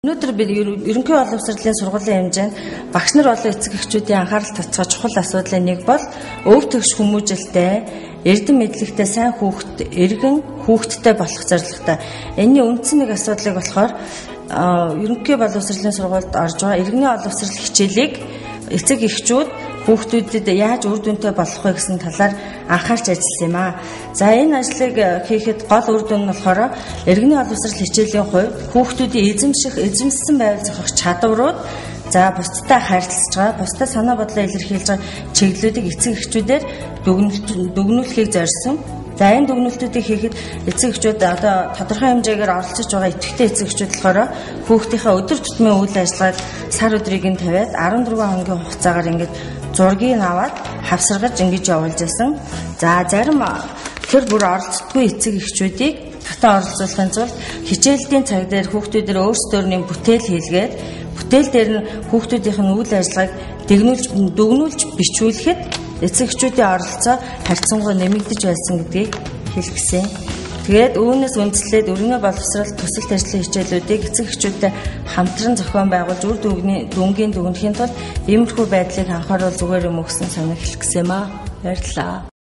Өнөөдөр бид ерөнхий боловсролын сургуулийн хэмжээнд багш нар болон эцэг эхчүүдийн анхаарал татгах чухал асуудлын нэг бол өв төгш хүмүүжилтэй, эрдэм мэдлэгтэй сайн хүүхэд, эргэн хүүхэдтэй болох зорилготой. Энэний үндсэн нэг асуудлыг болохоор ерөнхий боловсролын сургуульд орж байгаа иргэний боловсрол хичээлийг эцэг эхчүүд хүүхдүүдэд яаж үр дүнтэй болох вэ гэсэн талаар анхаарч ажилласан юм аа. За энэ ажлыг хийхэд гол үр дүн нь болохоор иргэний боловсрол хичээлийн хувьд хүүхдүүдийн эзэмшсэн байвал зохих чадварууд за бусдтай харилцаж байгаа, бусдад санаа бодлоо илэрхийлж байгаа чиглэлүүдийг эцэг эхчүүдээр дүгнүүлэхийг зорьсон. За энэ дүгнэлтүүдийг хийхэд эцэг эхчүүд одоо тодорхой хэмжээгээр оролцож байгаа идэвхтэй эцэг эхчүүд болохоор хүүхдийнхээ өдөр тутмын үйл ажиллагааг сар өдрийг нь тавиад 14 хоногийн хугацаагаар ингээд зургийг аваад хавсаргаж ингэж явуулж байсан. За зарим тэр бүр оролцдоггүй эцэг эхчүүдийг татан оролцуулахын тулд хичээллийн цаг дээр хүүхдүүдээр өөрсдөө бүтээл хийлгээд бүтээл дээр нь хүүхдүүдийнх нь үйл ажиллагааг дүгнүүлж бичүүлэхэд эцэг эхчүүдийн оролцоо харьцангуй нэмэгдэж байсан гэдгийг хэлгэсэн. Тэгээд үүнээс үндэслээд өргөний боловсрол төсөлт ажлын хичээлүүдийг эцэг эхчүүдтэй хамтран зохион байгуулж үр дүнгийн дүгнэхийн тулд иймэрхүү байдлыг анхааруул зүгээр юм өгсөн санаа хэлгэсэн юм аа. Баярлалаа.